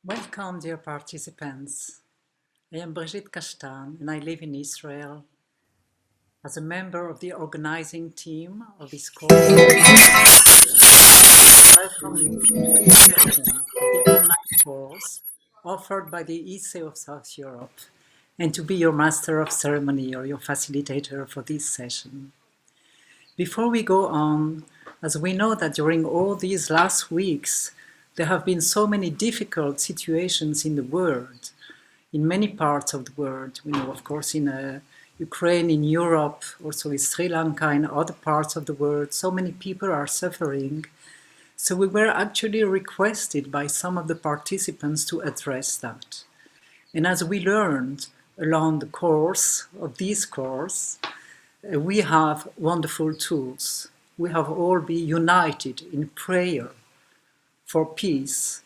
Welcome, dear participants. I am Brigitte Kashtan and I live in Israel. As a member of the organizing team of this course, I welcome you to this session of the online course offered by the ISSE of South Europe, and to be your master of ceremony or your facilitator for this session. Before we go on, as we know that during all these last weeks, there have been so many difficult situations in the world, in many parts of the world. We know, of course, in Ukraine, in Europe, also in Sri Lanka, in other parts of the world, so many people are suffering. So we were actually requested by some of the participants to address that. And as we learned along the course of this course, we have wonderful tools. We have all been united in prayer for peace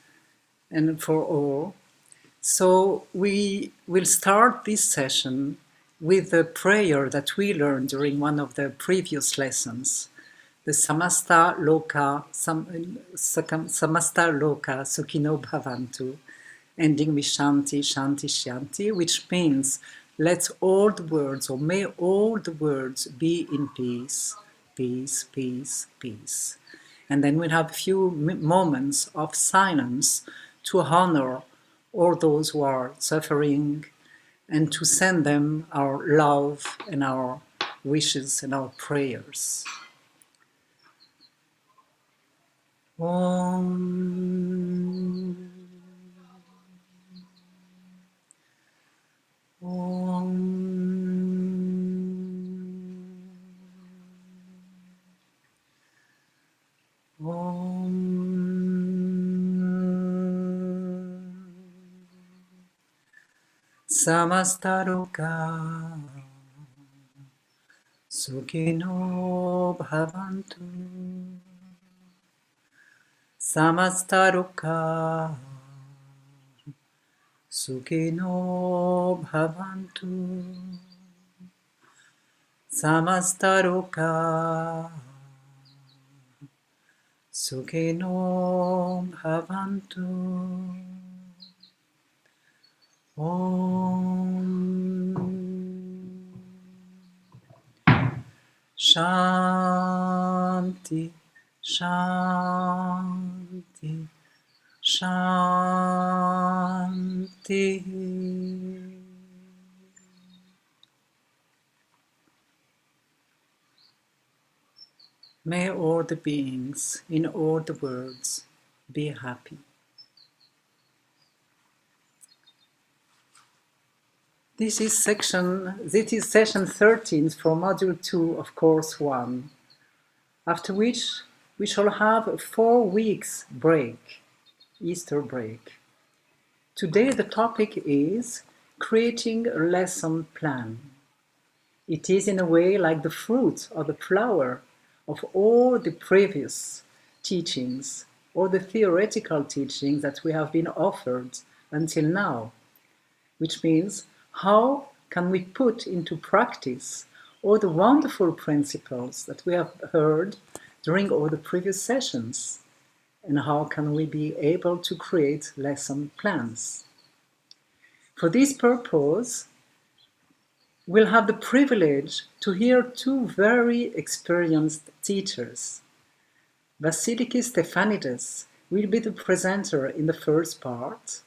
and for all. So we will start this session with a prayer that we learned during one of the previous lessons, the Samasta Loka Sukhino Bhavantu, ending with Shanti, Shanti, Shanti, which means let all the words, or may all the words be in peace, peace, peace, peace. And then we'll have a few moments of silence to honor all those who are suffering and to send them our love and our wishes and our prayers. Om. Om. Om. Samastaroka Sukhino Bhavantu. Samastaroka Sukhino Bhavantu. Samastaroka Sukhino Bhavantu. Om. Shanti, Shanti, Shanti. May all the beings in all the worlds be happy. This is session 13 for Module 2 of Course 1, after which we shall have a 4 weeks break, Easter break. Today the topic is creating a lesson plan. It is in a way like the fruit or the flower of all the previous teachings or the theoretical teachings that we have been offered until now, which means how can we put into practice all the wonderful principles that we have heard during all the previous sessions, and how can we be able to create lesson plans. For this purpose, we'll have the privilege to hear two very experienced teachers. Vassiliki Stephanidou will be the presenter in the first part,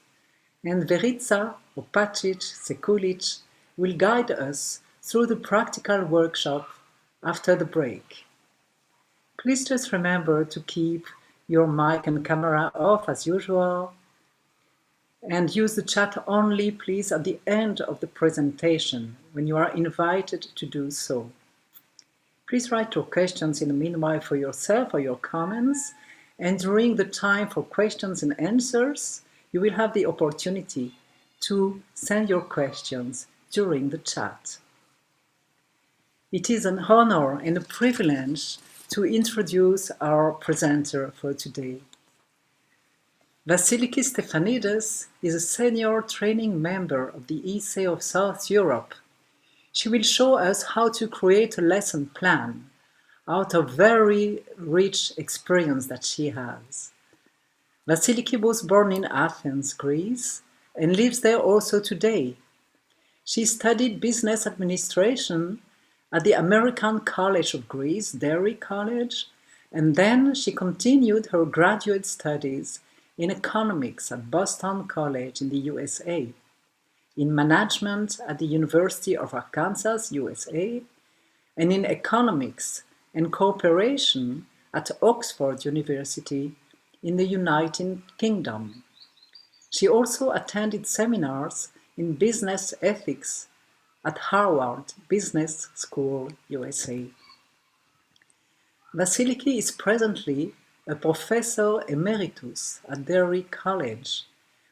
and Verica, Opacic, Sekulic will guide us through the practical workshop after the break. Please just remember to keep your mic and camera off as usual, and use the chat only, please, at the end of the presentation, when you are invited to do so. Please write your questions in the meanwhile for yourself or your comments, and during the time for questions and answers, you will have the opportunity to send your questions during the chat. It is an honor and a privilege to introduce our presenter for today. Vassiliki Stephanidou is a senior training member of the ISSE of South Europe. She will show us how to create a lesson plan out of very rich experience that she has. Vassiliki was born in Athens, Greece, and lives there also today. She studied business administration at the American College of Greece, Derry College, and then she continued her graduate studies in economics at Boston College in the USA, in management at the University of Arkansas, USA, and in economics and cooperation at Oxford University in the United Kingdom. She also attended seminars in business ethics at Harvard Business School, USA. Vassiliki is presently a professor emeritus at Derry College,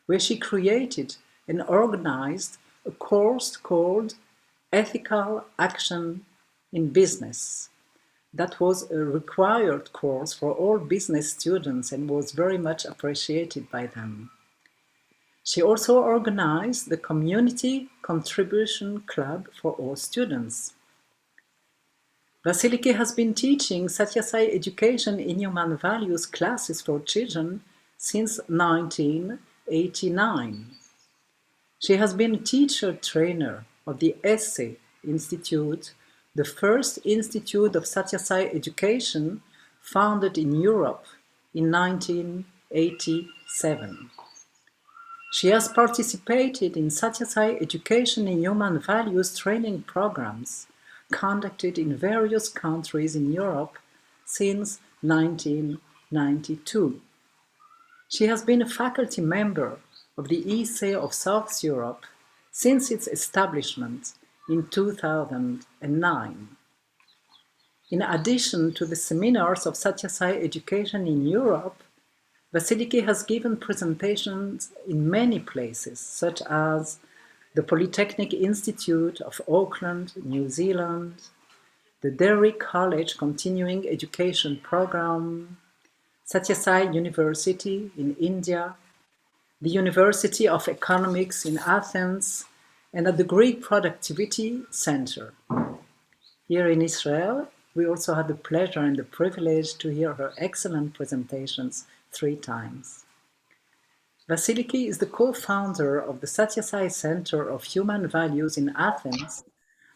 where she created and organized a course called Ethical Action in Business. That was a required course for all business students and was very much appreciated by them. She also organized the Community Contribution Club for all students. Vassiliki has been teaching Satyasai education in human values classes for children since 1989. She has been teacher trainer of the ISSE Institute, the first institute of Satyasai education founded in Europe in 1987. She has participated in Satyasai education in human values training programs conducted in various countries in Europe since 1992. She has been a faculty member of the ISSE of South Europe since its establishment in 2009. In addition to the seminars of Satyasai education in Europe, Vassiliki has given presentations in many places, such as the Polytechnic Institute of Auckland, New Zealand, the Derry College Continuing Education Program, Satyasai University in India, the University of Economics in Athens, and at the Greek Productivity Center. Here in Israel, we also had the pleasure and the privilege to hear her excellent presentations 3 times. Vassiliki is the co-founder of the Satyasai Center of Human Values in Athens,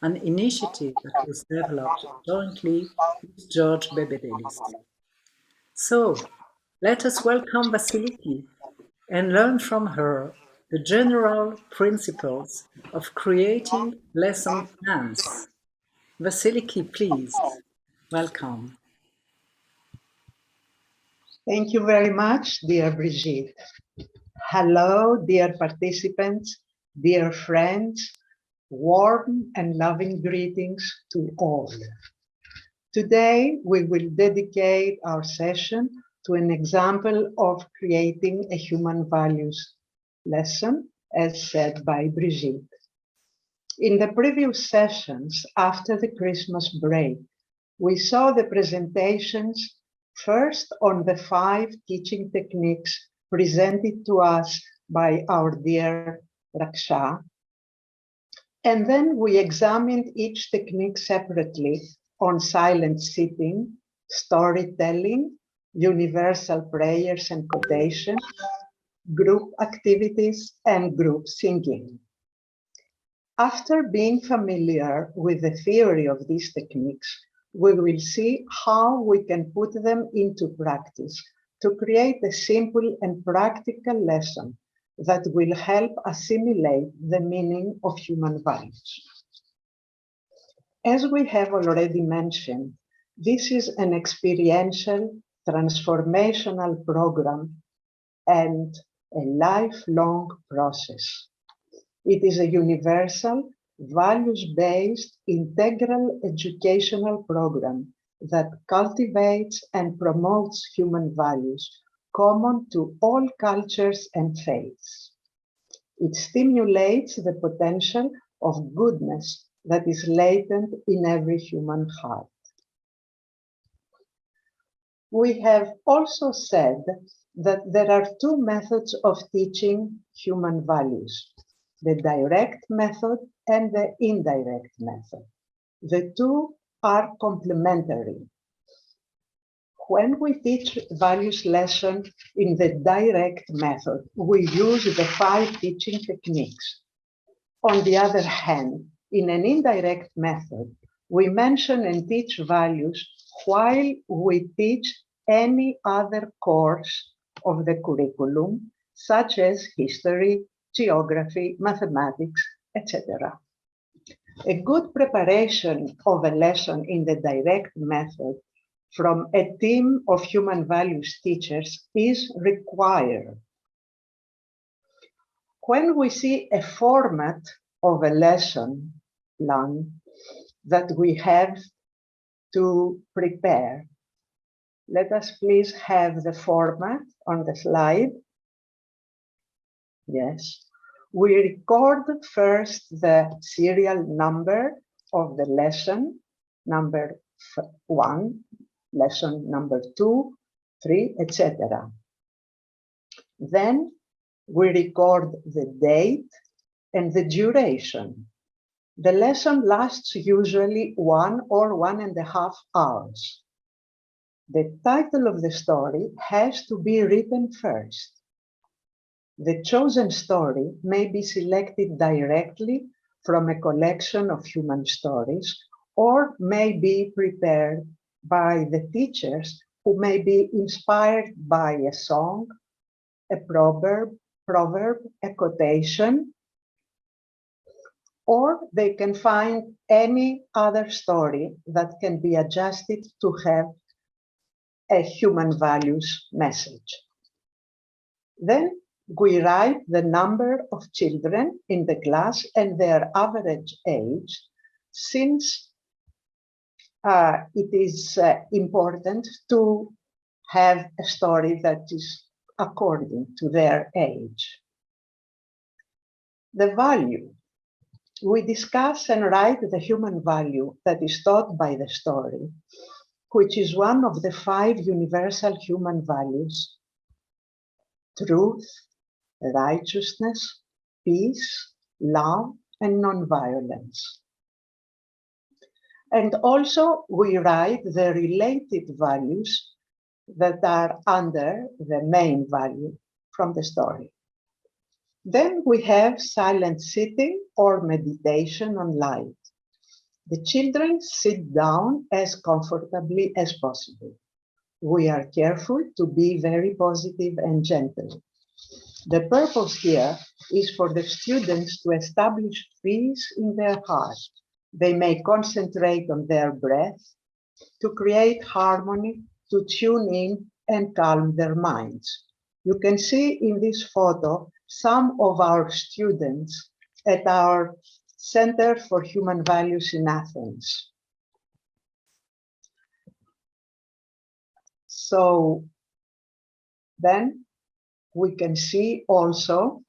an initiative that was developed jointly with George Bebedelis. So, let us welcome Vassiliki and learn from her the general principles of creating lesson plans. Vassiliki, please, welcome. Thank you very much, dear Brigitte. Hello, dear participants, dear friends, warm and loving greetings to all. Today, we will dedicate our session to an example of creating a human values lesson, as said by Brigitte. In the previous sessions, after the Christmas break, we saw the presentations first on the 5 teaching techniques presented to us by our dear Raksha, and then we examined each technique separately on silent sitting, storytelling, universal prayers and quotation, group activities, and group singing. After being familiar with the theory of these techniques, we will see how we can put them into practice to create a simple and practical lesson that will help assimilate the meaning of human values. As we have already mentioned, this is an experiential, transformational program and a lifelong process. It is a universal, values-based, integral educational program that cultivates and promotes human values common to all cultures and faiths. It stimulates the potential of goodness that is latent in every human heart. We have also said that there are 2 methods of teaching human values: the direct method and the indirect method. The 2 are complementary. When we teach values lesson in the direct method, we use the 5 teaching techniques. On the other hand, in an indirect method, we mention and teach values while we teach any other course of the curriculum, such as history, geography, mathematics, etc. A good preparation of a lesson in the direct method from a team of human values teachers is required. When we see a format of a lesson plan that we have to prepare, let us please have the format on the slide. Yes. We record first the serial number of the lesson, number 1, lesson number 2, 3, etc. Then we record the date and the duration. The lesson lasts usually 1 or 1.5 hours. The title of the story has to be written first. The chosen story may be selected directly from a collection of human stories or may be prepared by the teachers who may be inspired by a song, a proverb, a quotation, or they can find any other story that can be adjusted to have a human values message. Then we write the number of children in the class and their average age, since it is important to have a story that is according to their age. The value. We discuss and write the human value that is taught by the story, which is one of the 5 universal human values: truth, righteousness, peace, love, and non-violence. And also we write the related values that are under the main value from the story. Then we have silent sitting or meditation on light. The children sit down as comfortably as possible. We are careful to be very positive and gentle. The purpose here is for the students to establish peace in their heart. They may concentrate on their breath, to create harmony, to tune in and calm their minds. You can see in this photo some of our students at our Center for Human Values in Athens. So then we can see also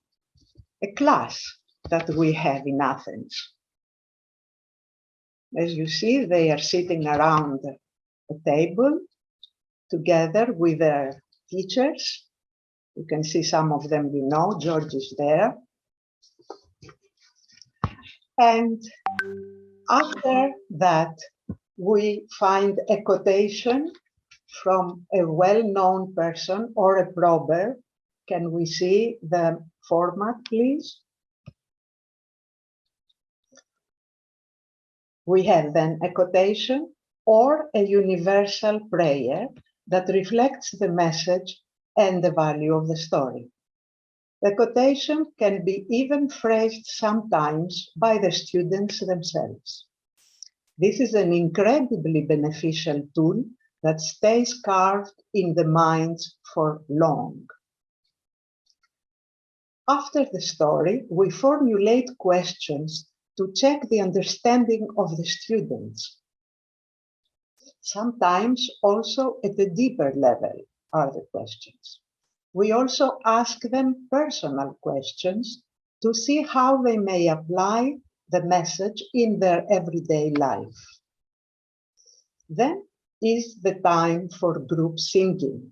a class that we have in Athens. As you see, they are sitting around a table together with their teachers. You can see some of them, you know, George is there. And after that, we find a quotation from a well-known person or a proverb. Can we see the format, please? We have then a quotation or a universal prayer that reflects the message and the value of the story. The quotation can be even phrased sometimes by the students themselves. This is an incredibly beneficial tool that stays carved in the minds for long. After the story, we formulate questions to check the understanding of the students. Sometimes also at a deeper level are the questions. We also ask them personal questions to see how they may apply the message in their everyday life. Then is the time for group singing,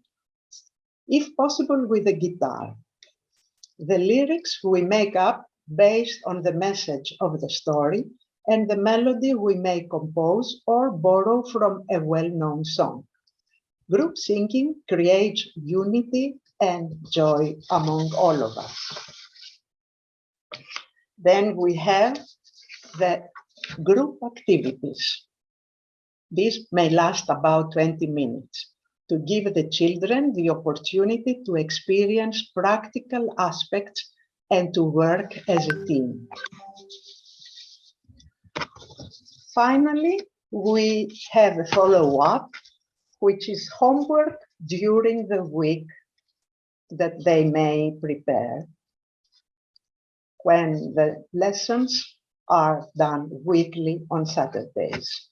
if possible with a guitar. The lyrics we make up based on the message of the story, and the melody we may compose or borrow from a well-known song. Group thinking creates unity and joy among all of us. Then we have the group activities. These may last about 20 minutes to give the children the opportunity to experience practical aspects and to work as a team. Finally, we have a follow-up, which is homework during the week that they may prepare when the lessons are done weekly on Saturdays.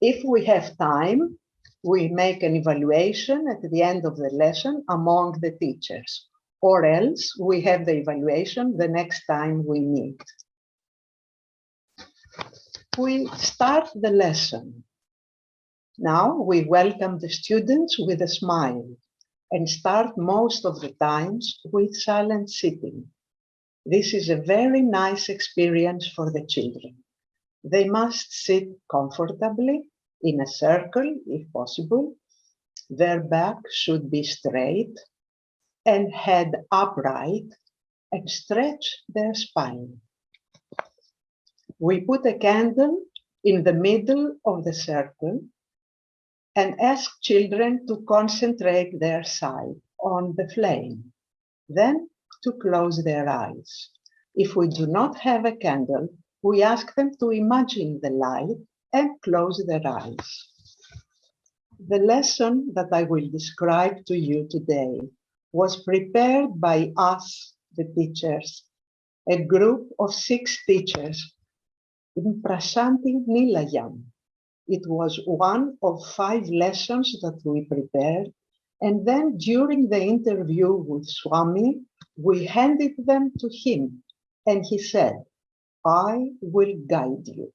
If we have time, we make an evaluation at the end of the lesson among the teachers, or else we have the evaluation the next time we meet. We start the lesson. Now we welcome the students with a smile and start most of the times with silent sitting. This is a very nice experience for the children. They must sit comfortably in a circle, if possible. Their back should be straight and head upright and stretch their spine. We put a candle in the middle of the circle and ask children to concentrate their sight on the flame, then to close their eyes. If we do not have a candle, we ask them to imagine the light and close their eyes. The lesson that I will describe to you today was prepared by us, the teachers, a group of 6 teachers in Prasanthi Nilayam. It was one of 5 lessons that we prepared, and then during the interview with Swami, we handed them to him, and he said, "I will guide you."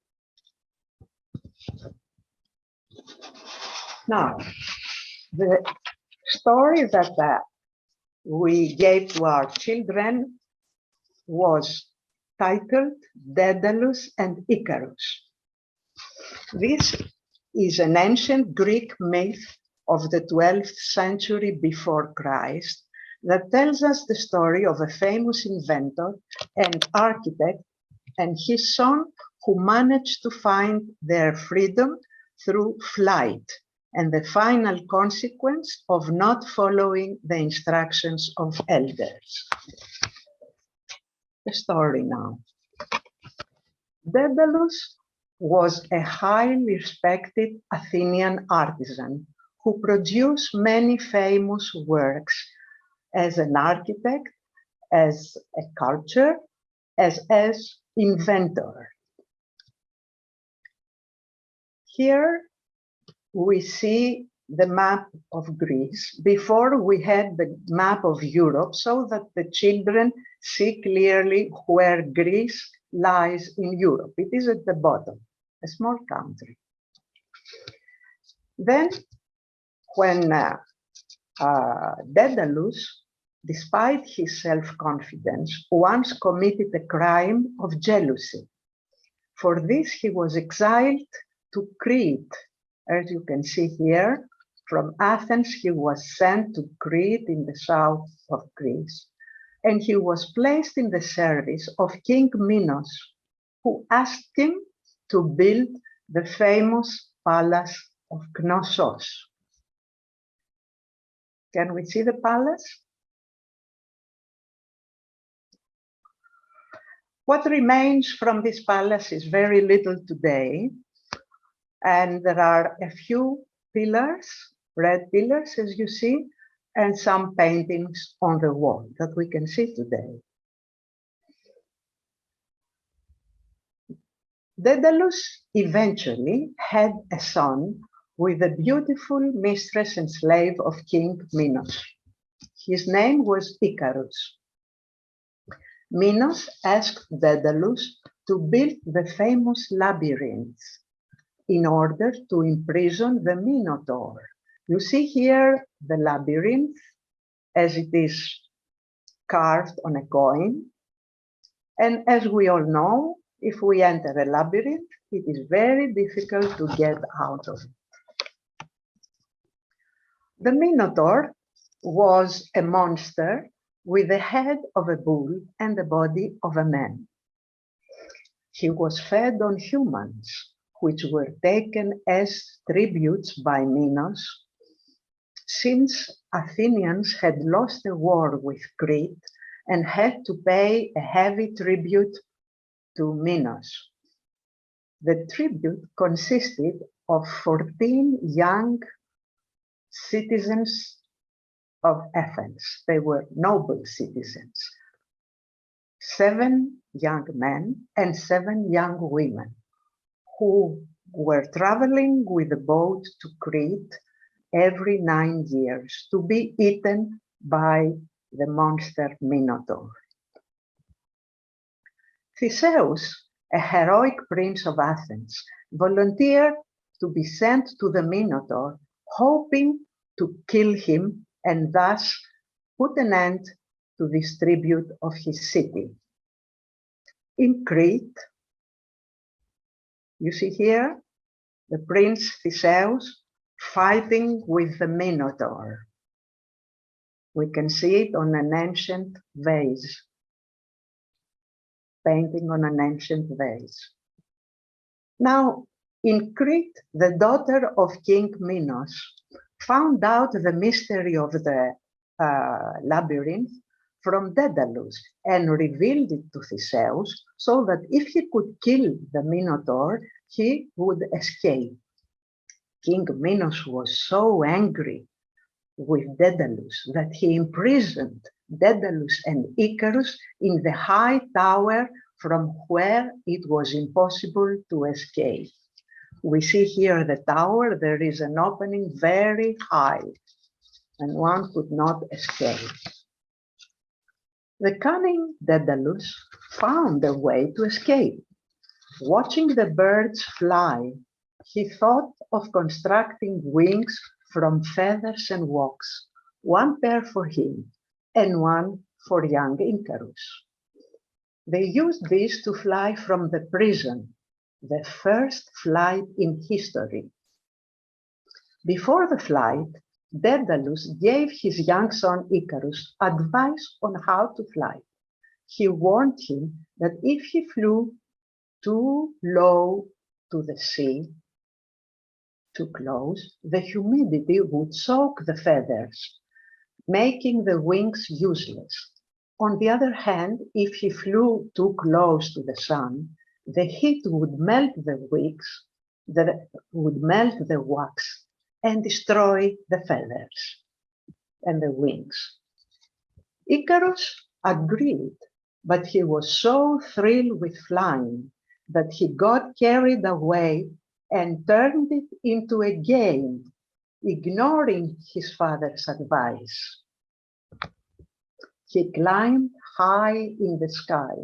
Now, the story that we gave to our children was titled Daedalus and Icarus. This is an ancient Greek myth of the 12th century before Christ that tells us the story of a famous inventor and architect and his son who managed to find their freedom through flight and the final consequence of not following the instructions of elders. The story now. Daedalus was a highly respected Athenian artisan who produced many famous works as an architect, as a sculptor, as inventor. Here we see the map of Greece before we had the map of Europe, so that the children see clearly where Greece lies in Europe. It is at the bottom, a small country. Then, when Daedalus, despite his self-confidence, once committed a crime of jealousy. For this, he was exiled to Crete. As you can see here, from Athens, he was sent to Crete in the south of Greece, and he was placed in the service of King Minos, who asked him to build the famous palace of Knossos. Can we see the palace? What remains from this palace is very little today, and there are a few pillars, red pillars as you see, and some paintings on the wall that we can see today. Daedalus eventually had a son with a beautiful mistress and slave of King Minos. His name was Icarus. Minos asked Daedalus to build the famous labyrinths in order to imprison the Minotaur. You see here the labyrinth as it is carved on a coin. And as we all know, if we enter a labyrinth, it is very difficult to get out of it. The Minotaur was a monster with the head of a bull and the body of a man. He was fed on humans, which were taken as tributes by Minos, since Athenians had lost a war with Crete and had to pay a heavy tribute to Minos. The tribute consisted of 14 young citizens of Athens. They were noble citizens, 7 young men and 7 young women who were traveling with a boat to Crete every 9 years to be eaten by the monster Minotaur. Theseus, a heroic prince of Athens, volunteered to be sent to the Minotaur, hoping to kill him and thus put an end to this tribute of his city. In Crete, you see here the prince Theseus fighting with the Minotaur. We can see it on an ancient vase, painting on an ancient vase. Now, in Crete, the daughter of King Minos found out the mystery of the labyrinth from Daedalus and revealed it to Theseus so that if he could kill the Minotaur, he would escape. King Minos was so angry with Daedalus that he imprisoned Daedalus and Icarus in the high tower from where it was impossible to escape. We see here the tower, there is an opening very high and one could not escape. The cunning Daedalus found a way to escape. Watching the birds fly, he thought of constructing wings from feathers and wax, 1 pair for him and 1 for young Icarus. They used this to fly from the prison, the first flight in history. Before the flight, Daedalus gave his young son Icarus advice on how to fly. He warned him that if he flew too low to the sea, too close, the humidity would soak the feathers, making the wings useless. On the other hand, if he flew too close to the sun, the heat would melt the wings, would melt the wax and destroy the feathers and the wings. Icarus agreed, but he was so thrilled with flying that he got carried away and turned it into a game, ignoring his father's advice. He climbed high in the sky,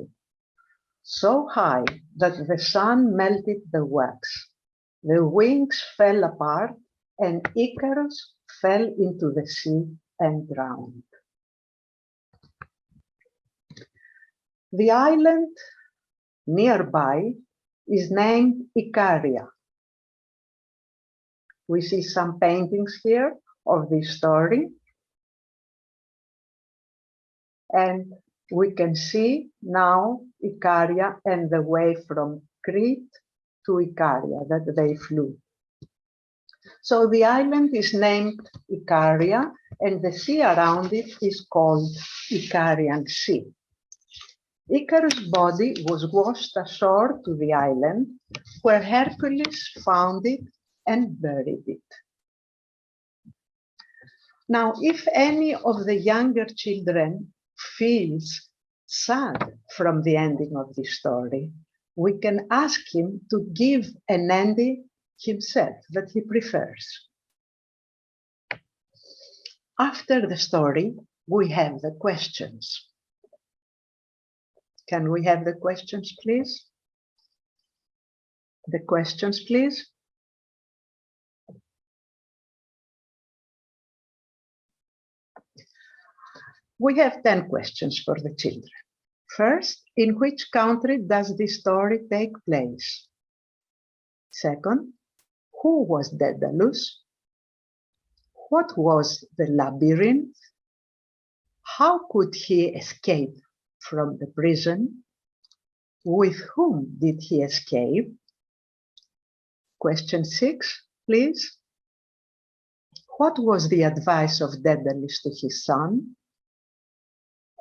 so high that the sun melted the wax. The wings fell apart and Icarus fell into the sea and drowned. The island nearby is named Icaria. We see some paintings here of this story. And we can see now Icaria and the way from Crete to Icaria that they flew. So the island is named Icaria and the sea around it is called Icarian Sea. Icarus' body was washed ashore to the island where Hercules found it and buried it. Now, if any of the younger children feels sad from the ending of this story, we can ask him to give an ending himself that he prefers. After the story, we have the questions. Can we have the questions, please? The questions, please. We have 10 questions for the children. First, in which country does this story take place? Second, who was Daedalus? What was the labyrinth? How could he escape from the prison? With whom did he escape? Question 6, please. What was the advice of Daedalus to his son?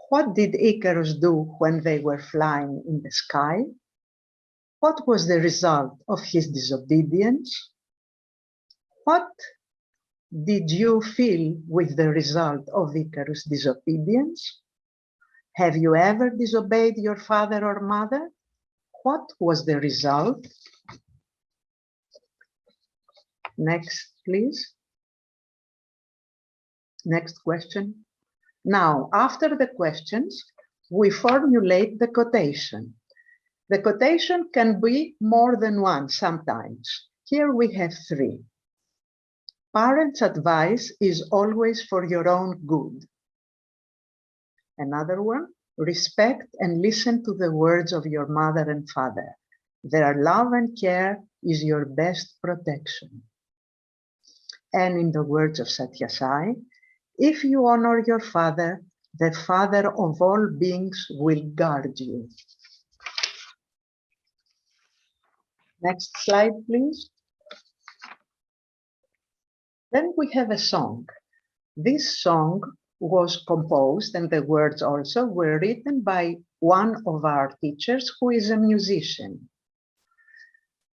What did Icarus do when they were flying in the sky? What was the result of his disobedience? What did you feel with the result of Icarus' disobedience? Have you ever disobeyed your father or mother? What was the result? Next, please. Next question. Now, after the questions, we formulate the quotation. The quotation can be more than one sometimes. Here we have 3. Parents' advice is always for your own good. Another one, respect and listen to the words of your mother and father. Their love and care is your best protection. And in the words of Satya Sai, if you honor your father, the father of all beings will guard you. Next slide, please. Then we have a song. This song was composed, and the words also were written by one of our teachers who is a musician.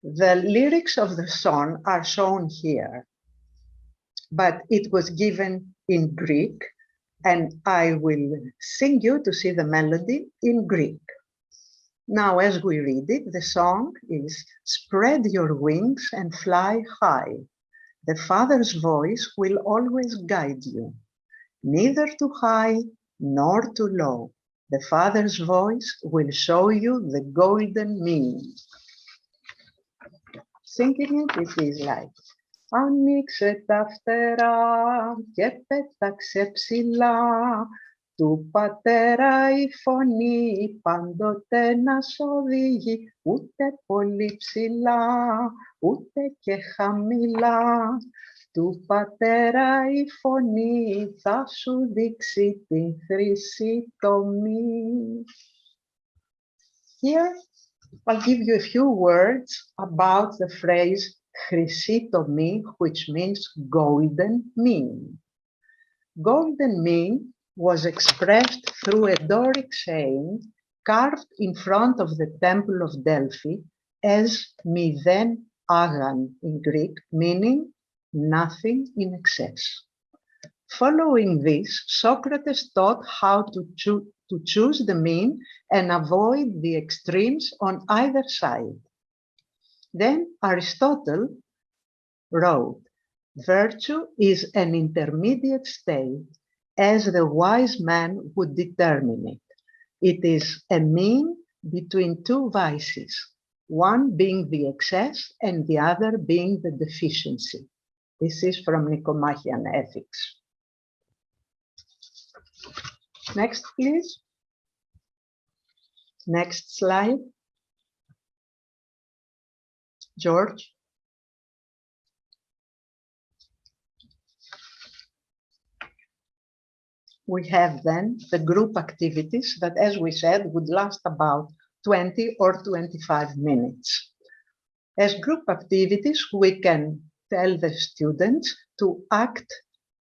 The lyrics of the song are shown here, but it was given in Greek, and I will sing you to see the melody in Greek. Now, as we read it, the song is, spread your wings and fly high. The Father's voice will always guide you, neither too high nor too low. The Father's voice will show you the golden mean. Singing it, it is like, ανοίξε τα φτερά και πέταξε ψηλά, του πατέρα η φωνή πάντοτε να σ' οδηγεί, ούτε πολύ ψηλά, ούτε και χαμηλά. Του πατέρα η φωνή θα σου δείξει την χρυσή τομή. Here I'll give you a few words about the phrase χρυσή τομή, which means golden mean. Golden mean was expressed through a Doric saying carved in front of the Temple of Delphi as mηδέν άγαν in Greek, meaning nothing in excess. Following this, Socrates taught how to choose the mean and avoid the extremes on either side. Then Aristotle wrote, virtue is an intermediate state as the wise man would determine it. It is a mean between two vices, one being the excess and the other being the deficiency. This is from Nicomachean Ethics. Next, please. Next slide. George. We have then the group activities that, as we said, would last about 20 or 25 minutes. As group activities, we can tell the students to act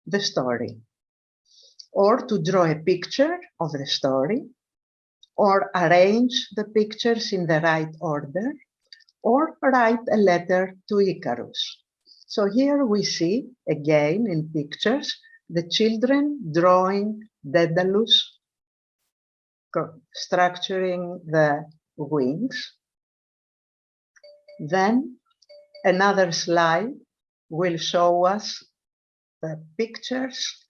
the story, or to draw a picture of the story, or arrange the pictures in the right order, or write a letter to Icarus. So here we see, again in pictures, the children drawing Daedalus, structuring the wings. Then another slide will show us the pictures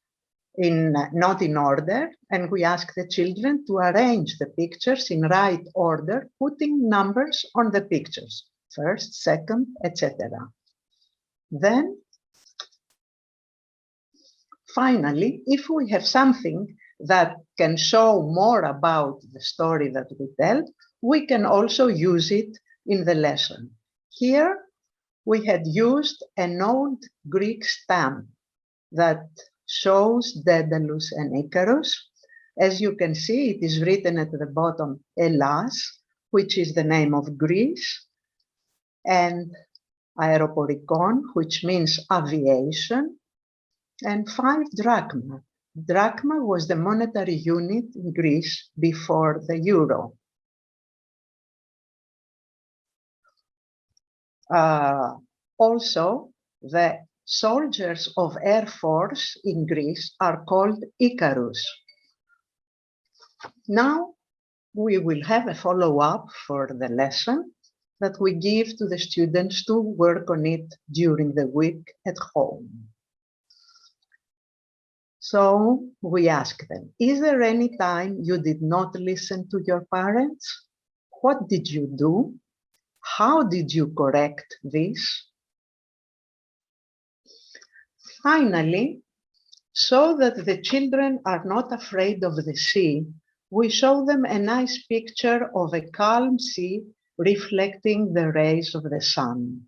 not in order, and we ask the children to arrange the pictures in right order, putting numbers on the pictures, first, second, etc. Then, finally, if we have something that can show more about the story that we tell, we can also use it in the lesson. Here, we had used an old Greek stamp that shows Daedalus and Icarus. As you can see, it is written at the bottom, Hellas, which is the name of Greece, and Aeroporikon, which means aviation, and 5 drachma. Drachma was the monetary unit in Greece before the euro. Also, the soldiers of Air Force in Greece are called Icarus. Now, we will have a follow-up for the lesson that we give to the students to work on it during the week at home. So we ask them, is there any time you did not listen to your parents? What did you do? How did you correct this? Finally, so that the children are not afraid of the sea, we show them a nice picture of a calm sea reflecting the rays of the sun.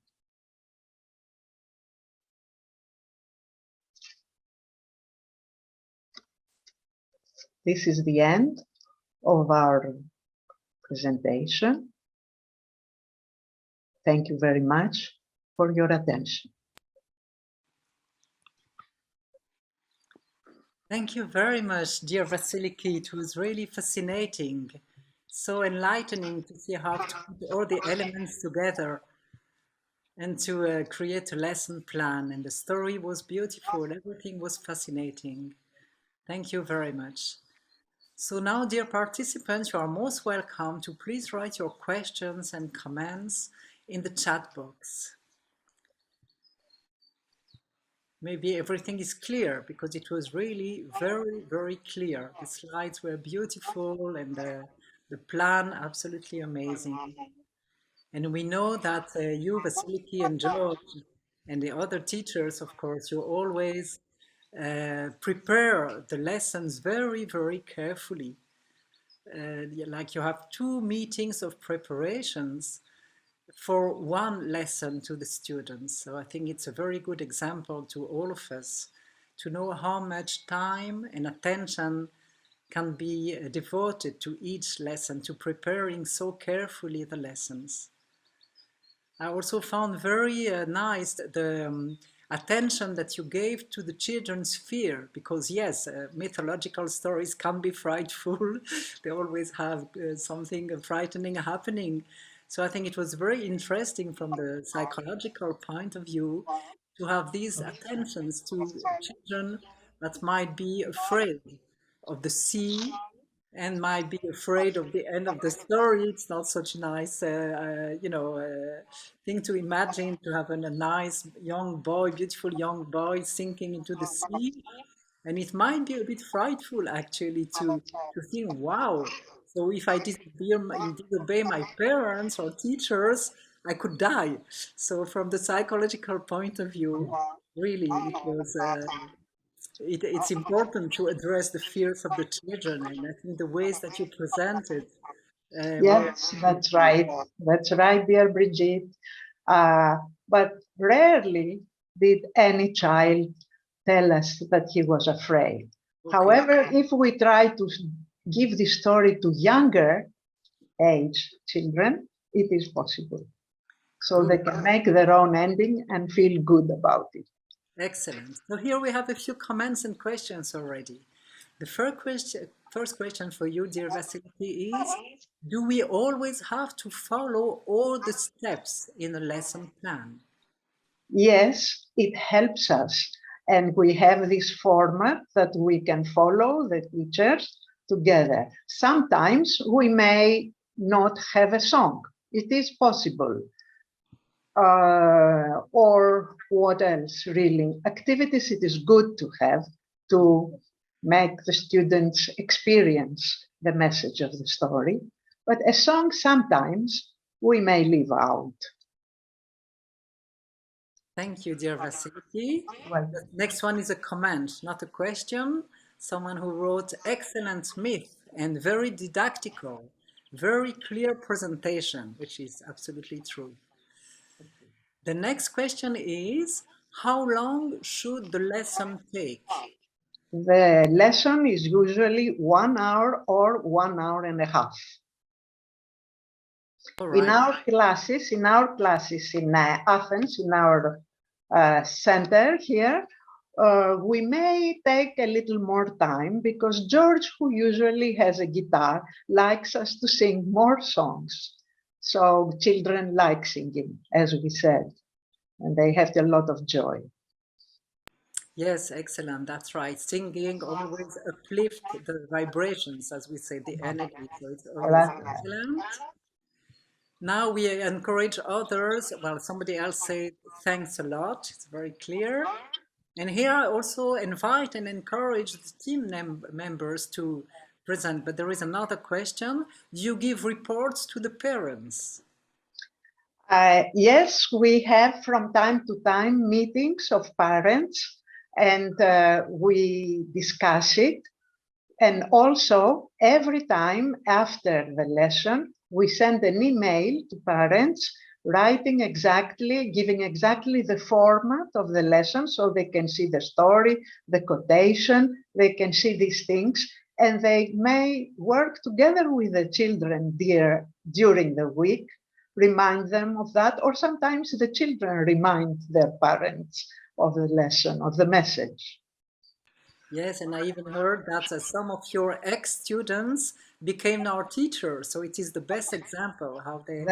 This is the end of our presentation. Thank you very much for your attention. Thank you very much, dear Vassiliki. It was really fascinating, so enlightening to see how to put all the elements together and to create a lesson plan. And the story was beautiful. Everything was fascinating. Thank you very much. So now, dear participants, you are most welcome to please write your questions and comments in the chat box. Maybe everything is clear because it was really very, very clear. The slides were beautiful and the plan absolutely amazing. And we know that you, Vassiliki and George, and the other teachers, of course, you always prepare the lessons very, very carefully. Like you have 2 meetings of preparations for 1 lesson to the students. So I think it's a very good example to all of us to know how much time and attention can be devoted to each lesson, to preparing so carefully the lessons. I also found very nice the attention that you gave to the children's fear, because yes, mythological stories can be frightful. They always have something frightening happening. So I think it was very interesting from the psychological point of view to have these attentions to children that might be afraid of the sea and might be afraid of the end of the story. It's not such a nice, thing to imagine, to have a nice young boy, beautiful young boy sinking into the sea. And it might be a bit frightful actually to think, wow, so if I disobey my parents or teachers, I could die. So from the psychological point of view, really, it was it's important to address the fears of the children, and I think the ways that you presented were Yes, that's right. That's right, dear Brigitte. But rarely did any child tell us that he was afraid. okay. However, if we try to give the story to younger age children, it is possible. So they can make their own ending and feel good about it. Excellent. So here we have a few comments and questions already. The first question for you, dear Vassiliki, is, do we always have to follow all the steps in a lesson plan? Yes, it helps us. And we have this format that we can follow, the teachers, together. Sometimes we may not have a song. It is possible. Or what else, really? Activities it is good to have to make the students experience the message of the story. But a song sometimes we may leave out. Thank you, dear Vassiliki. Well, The next one is a comment, not a question. Someone who wrote, excellent myth and very didactical, very clear presentation, which is absolutely true. The next question is, How long should the lesson take? The lesson is usually 1 hour or 1 hour and a half. All In right. our classes in Athens, in our center here, we may take a little more time because George, who usually has a guitar, likes us to sing more songs. So children like singing, as we said, and they have a lot of joy. Yes, excellent. That's right. Singing always uplift the vibrations, as we say, the energy. So it's always That's right. excellent. Now we encourage others. Well, somebody else said thanks a lot. It's very clear. And here I also invite and encourage the team members to present. But there is another question. Do you give reports to the parents? Yes, we have from time to time meetings of parents, and we discuss it. And also, every time after the lesson, we send an email to parents writing exactly, giving exactly the format of the lesson so they can see the story, the quotation, they can see these things, and they may work together with the children during the week, remind them of that, or sometimes the children remind their parents of the lesson, of the message. Yes, and I even heard that some of your ex-students became our teachers. So it is the best example how they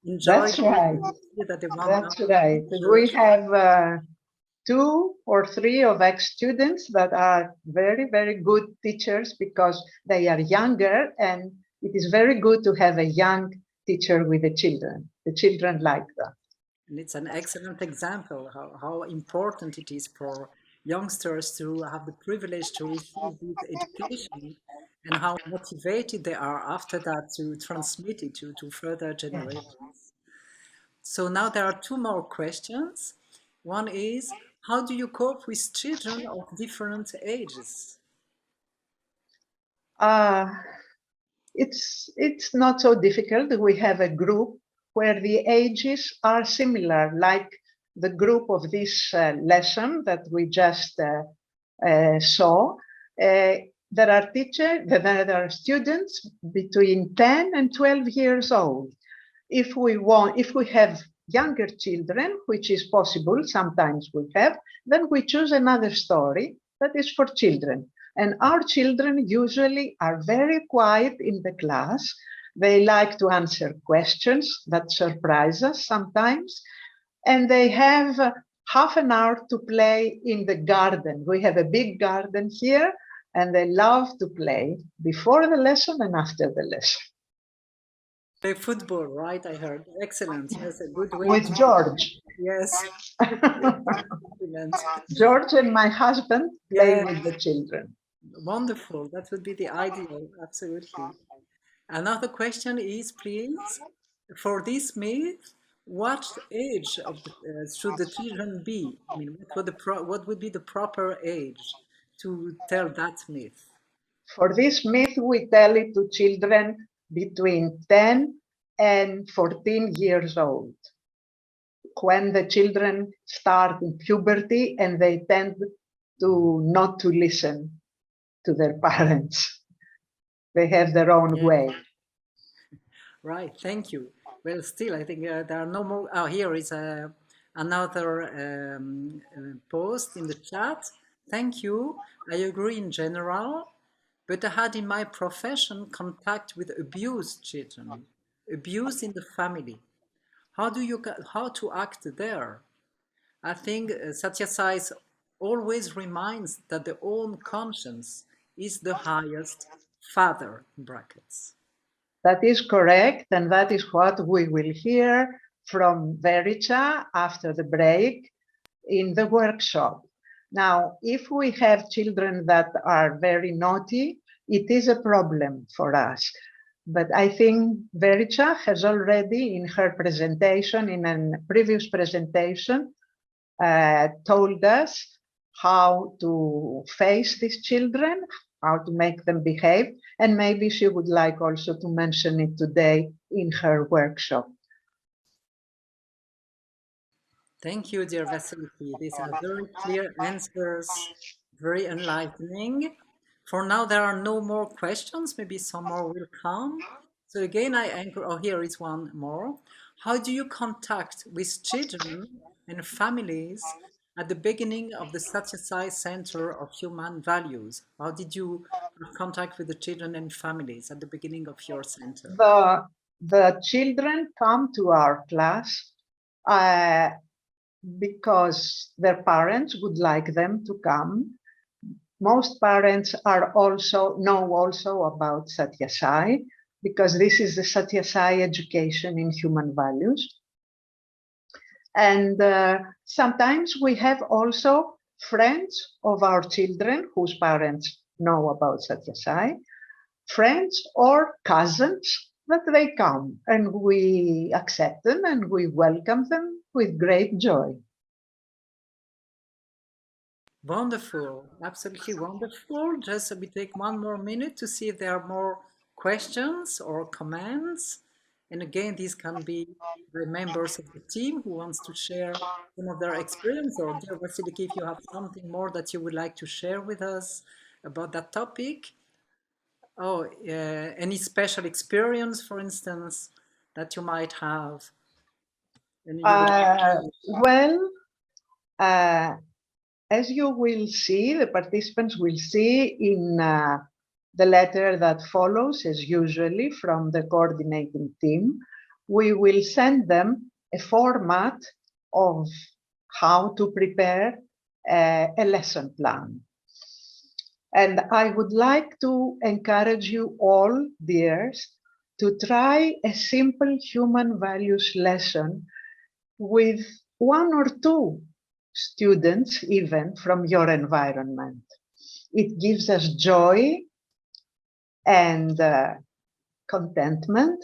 enjoy That's the right. idea that they want now That's to be right. We teachers. have 2 or 3 of ex-students that are very, very good teachers because they are younger, and it is very good to have a young teacher with the children. The children like that. And it's an excellent example how important it is for youngsters to have the privilege to receive this education and how motivated they are after that to transmit it to further generations. So now there are two more questions. One is, how do you cope with children of different ages? Uh, it's not so difficult. We have a group where the ages are similar, like the group of this lesson that we just saw. There are there are students between 10 and 12 years old. If we have younger children, which is possible, sometimes we have, then we choose another story that is for children. And our children usually are very quiet in the class. They like to answer questions that surprise us sometimes. And they have half an hour to play in the garden. We have a big garden here, and they love to play before the lesson and after the lesson. Play football, right? I heard. Excellent. Yes, a good way With to. George. Yes, excellent. George and my husband play Yeah, with the children. wonderful. That would be the ideal. Absolutely. Another question is, please, for this myth, what age of should the children be? I mean, what would be the proper age to tell that myth? For this myth, we tell it to children between 10 and 14 years old, when the children start in puberty and they tend to not to listen to their parents. They have their own Yeah, way. right. Thank you. Well, still, I think there are no more. Oh, here is another post in the chat. Thank you. I agree in general, but I had in my profession contact with abused children, abuse in the family. How to act there? I think Satya Sai always reminds that the own conscience is the highest father in brackets. That is correct, and that is what we will hear from Verica after the break in the workshop. Now, if we have children that are very naughty, it is a problem for us. But I think Verica has already, in her presentation, in a previous presentation, told us how to face these children, how to make them behave, and maybe she would like also to mention it today in her workshop. Thank you, dear Vassiliki. These are very clear answers, very enlightening. For now, there are no more questions. Maybe some more will come. So again, I anchor, oh, here is one more. How do you contact with children and families at the beginning of the Satyasai Center of Human Values? How did you have contact with the children and families at the beginning of your center? The children come to our class because their parents would like them to come. Most parents know also about Satyasai, because this is the Satyasai education in human values. And sometimes we have also friends of our children whose parents know about Satyasai, friends or cousins, that they come and we accept them and we welcome them with great joy. Wonderful, absolutely wonderful. Just we take one more minute to see if there are more questions or comments. And again, these can be the members of the team who wants to share some of their experience, or dear Vassiliki, if you have something more that you would like to share with us about that topic. Oh, any special experience, for instance, that you might have, and you would like to... Well, as you will see, the participants will see in the letter that follows, as usually, from the coordinating team, we will send them a format of how to prepare a lesson plan. And I would like to encourage you all, dears, to try a simple human values lesson with one or two students, even from your environment. It gives us joy and contentment,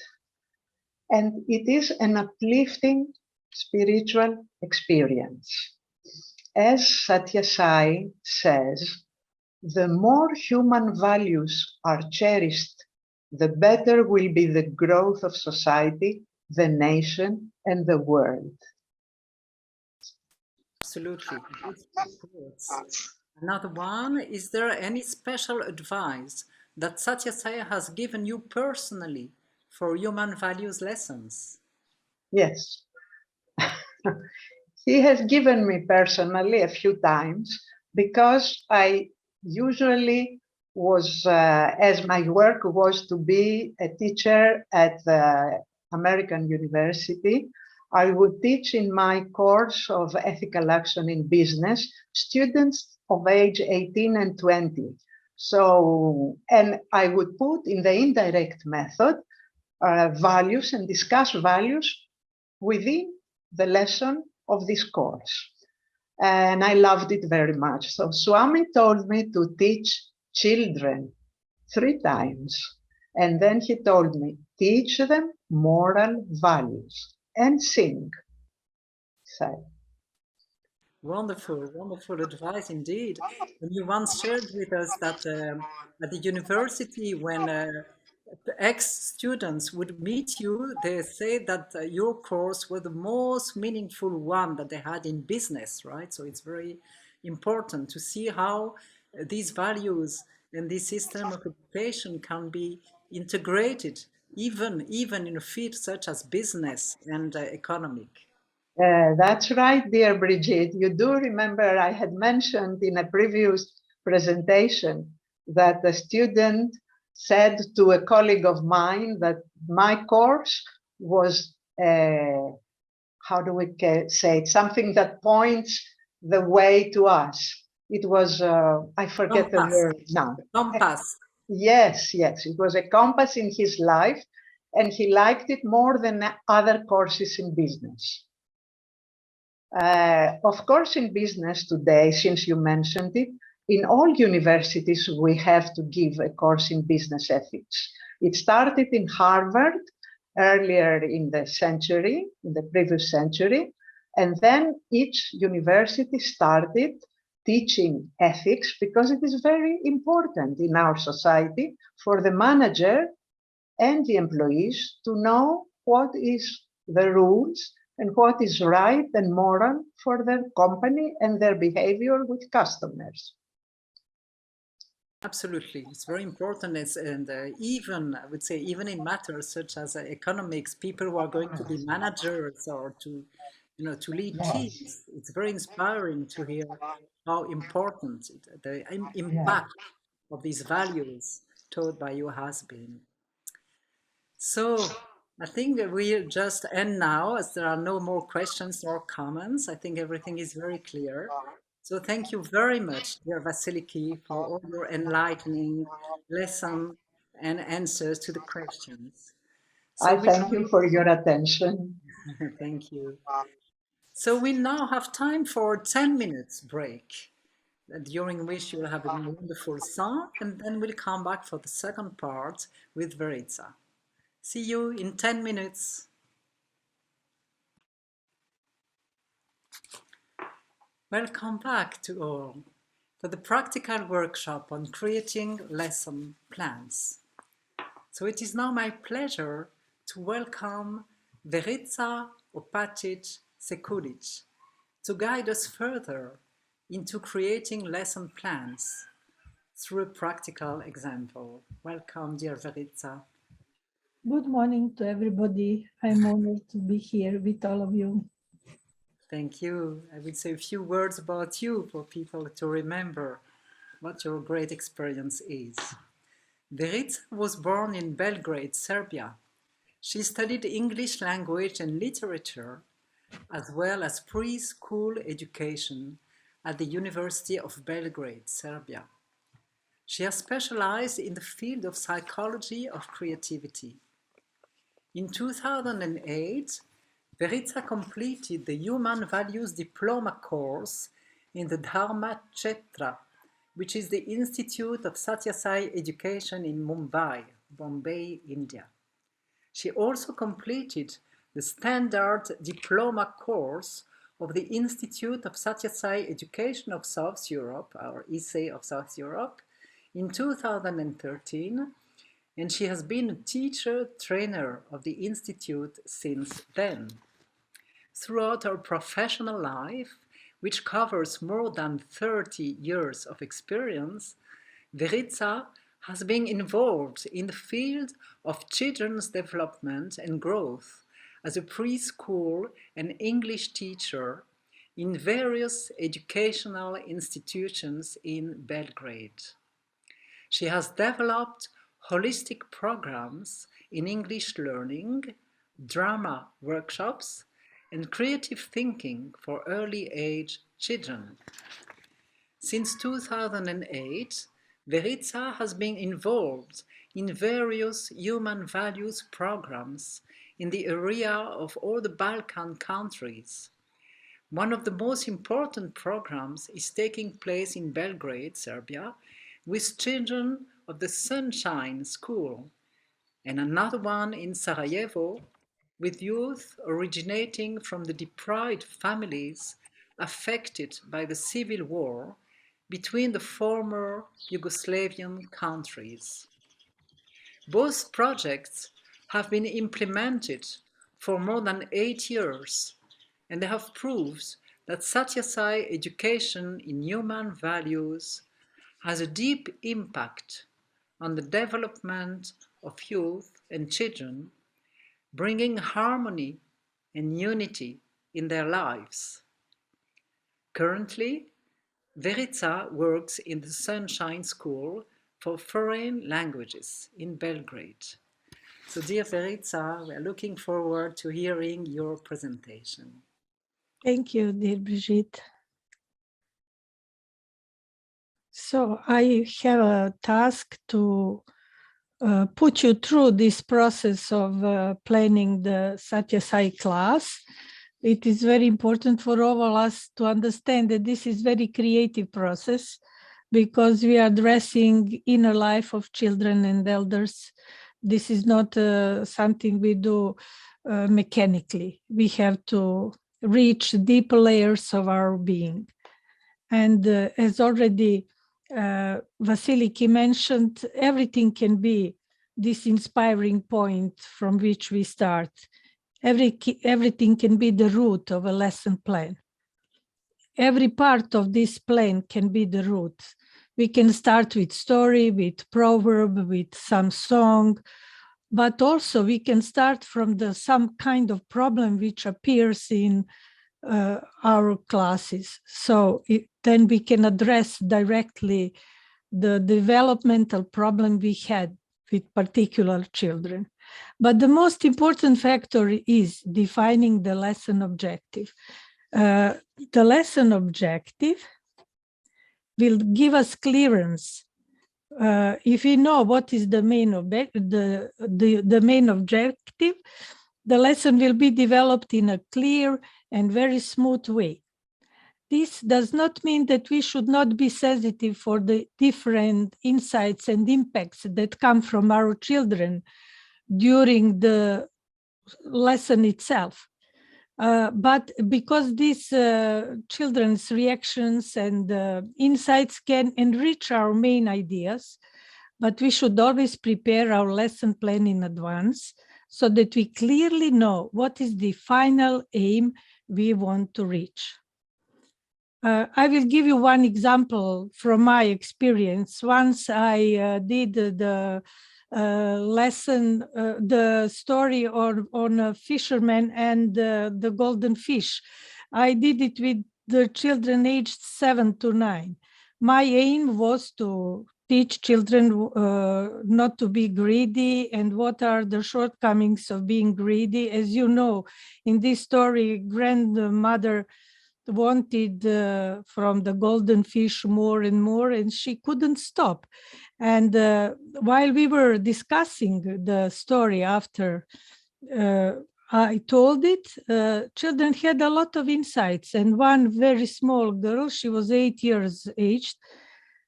and it is an uplifting spiritual experience. As Satya Sai says, the more human values are cherished, the better will be the growth of society, the nation, and the world. Absolutely. Another one, is there any special advice that Satya Sai has given you personally for human values lessons? Yes. He has given me personally a few times, because I usually was, as my work was to be a teacher at the American University, I would teach in my course of ethical action in business students of age 18 and 20. So, and I would put in the indirect method values and discuss values within the lesson of this course. And I loved it very much. So Swami told me to teach children 3 times. And then he told me, teach them moral values and sing. So, Wonderful, wonderful advice indeed. And you once shared with us that at the university, when ex-students would meet you, they say that your course was the most meaningful one that they had in business, right? So it's very important to see how these values and this system of education can be integrated, even in a field such as business and economic. that's right, dear Brigitte. You do remember I had mentioned in a previous presentation that a student said to a colleague of mine that my course was, how do we say it, something that points the way to us. It was, I forget the word now. Compass. Yes, yes, it was a compass in his life, and he liked it more than other courses in business. Of course, in business today, since you mentioned it, in all universities, we have to give a course in business ethics. It started in Harvard earlier in the century, in the previous century, and then each university started teaching ethics because it is very important in our society for the manager and the employees to know what is the rules and what is right and moral for their company and their behavior with customers. Absolutely, it's very important. And even, I would say, even in matters such as economics, people who are going to be managers or to, to lead teams, it's very inspiring to hear how important the impact of these values taught by you has been. So I think that we'll just end now, as there are no more questions or comments. I think everything is very clear. So thank you very much, dear Vassiliki, for all your enlightening lesson and answers to the questions. So I thank you for your attention. thank you. So we now have time for 10 minutes break, during which you'll have a wonderful song, and then we'll come back for the second part with Verica. See you in 10 minutes. Welcome back to all for the practical workshop on creating lesson plans. So it is now my pleasure to welcome Verica, Opacic, Sekulic to guide us further into creating lesson plans through a practical example. Welcome, dear Verica. Good morning to everybody. I'm honored to be here with all of you. Thank you. I would say a few words about you for people to remember what your great experience is. Verica was born in Belgrade, Serbia. She studied English language and literature, as well as preschool education at the University of Belgrade, Serbia. She has specialized in the field of psychology of creativity. In 2008, Verica completed the Human Values Diploma course in the Dharma Chhatra, which is the Institute of Satya Sai Education in Mumbai, Bombay, India. She also completed the standard diploma course of the Institute of Satya Sai Education of South Europe, or ISSE of South Europe, in 2013, and she has been a teacher trainer of the Institute since then. Throughout her professional life, which covers more than 30 years of experience, Verica has been involved in the field of children's development and growth as a preschool and English teacher in various educational institutions in Belgrade. She has developed holistic programs in English learning, drama workshops, and creative thinking for early age children. Since 2008, Verica has been involved in various human values programs in the area of all the Balkan countries. One of the most important programs is taking place in Belgrade, Serbia, with children of the Sunshine School, and another one in Sarajevo, with youth originating from the deprived families affected by the civil war between the former Yugoslavian countries. Both projects have been implemented for more than 8 years, and they have proved that Satya Sai education in human values has a deep impact on the development of youth and children, bringing harmony and unity in their lives. Currently, Verica works in the Sunshine School for Foreign Languages in Belgrade. So, dear Verica, we are looking forward to hearing your presentation. Thank you, dear Brigitte. So I have a task to put you through this process of planning the Satya Sai class. It is very important for all of us to understand that this is a very creative process because we are addressing inner life of children and elders. This is not something we do mechanically. We have to reach deeper layers of our being. And as already Vassiliki mentioned, everything can be this inspiring point from which we start. everything can be the root of a lesson plan. Every part of this plan can be the root. We can start with story, with proverb, with some song, but also we can start from some kind of problem which appears in our classes. So then we can address directly the developmental problem we had with particular children. But the most important factor is defining the lesson objective. The lesson objective will give us clearance. If we know what is the main objective, the lesson will be developed in a clear and very smooth way. This does not mean that we should not be sensitive for the different insights and impacts that come from our children during the lesson itself. But because these children's reactions and insights can enrich our main ideas, but we should always prepare our lesson plan in advance so that we clearly know what is the final aim we want to reach. I will give you one example from my experience. Once I did the lesson, the story on a fisherman and the golden fish. I did it with the children aged 7 to 9. My aim was to teach children not to be greedy and what are the shortcomings of being greedy. As you know, in this story, grandmother wanted from the golden fish more and more, and she couldn't stop. And while we were discussing the story after I told it, children had a lot of insights. And one very small girl, she was 8 years aged,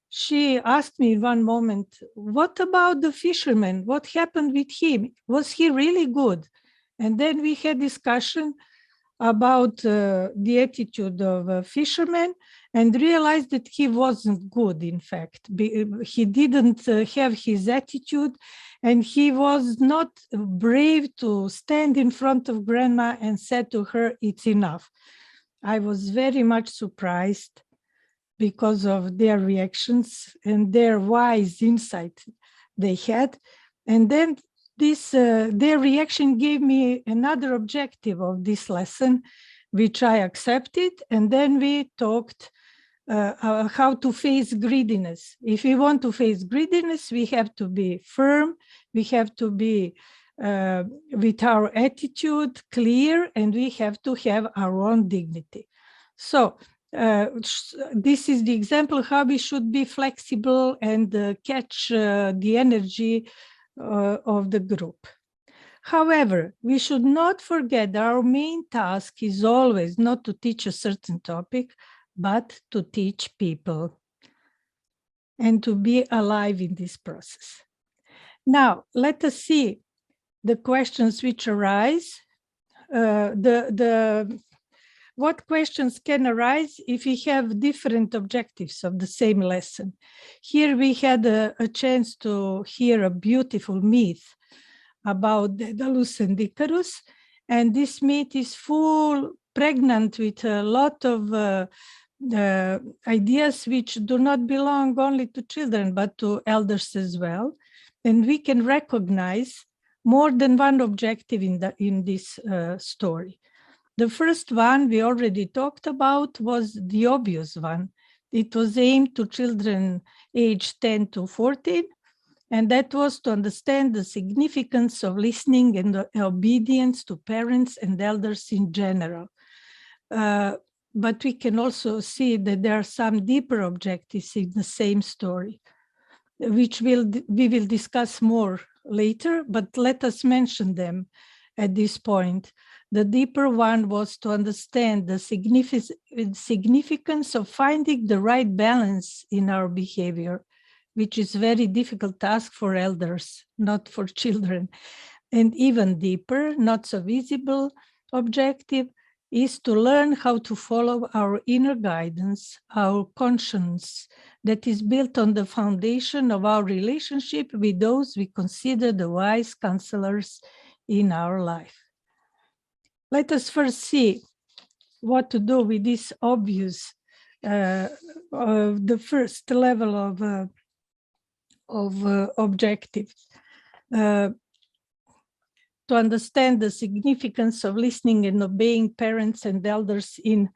she asked me in one moment, what about the fisherman? What happened with him? Was he really good? And then we had discussion about the attitude of a fisherman and realized that he wasn't good, in fact. He didn't have his attitude and he was not brave to stand in front of grandma and said to her, it's enough. I was very much surprised because of their reactions and their wise insight they had. And then their reaction gave me another objective of this lesson, which I accepted. And then we talked how to face greediness. If we want to face greediness, we have to be firm, we have to be with our attitude clear, and we have to have our own dignity. So this is the example how we should be flexible and catch the energy of the group. However, we should not forget that our main task is always not to teach a certain topic, but to teach people and to be alive in this process. Now, let us see the questions which arise. What questions can arise if we have different objectives of the same lesson? Here we had a chance to hear a beautiful myth about Daedalus and Icarus, and this myth is pregnant with a lot of ideas which do not belong only to children, but to elders as well. And we can recognize more than one objective in this story. The first one we already talked about was the obvious one. It was aimed to children aged 10 to 14, and that was to understand the significance of listening and obedience to parents and elders in general. But we can also see that there are some deeper objectives in the same story, which we will discuss more later, but let us mention them at this point. The deeper one was to understand the significance of finding the right balance in our behavior, which is a very difficult task for elders, not for children. And even deeper, not so visible objective is to learn how to follow our inner guidance, our conscience that is built on the foundation of our relationship with those we consider the wise counselors in our life. Let us first see what to do with this obvious, the first level of objectives. To understand the significance of listening and obeying parents and elders in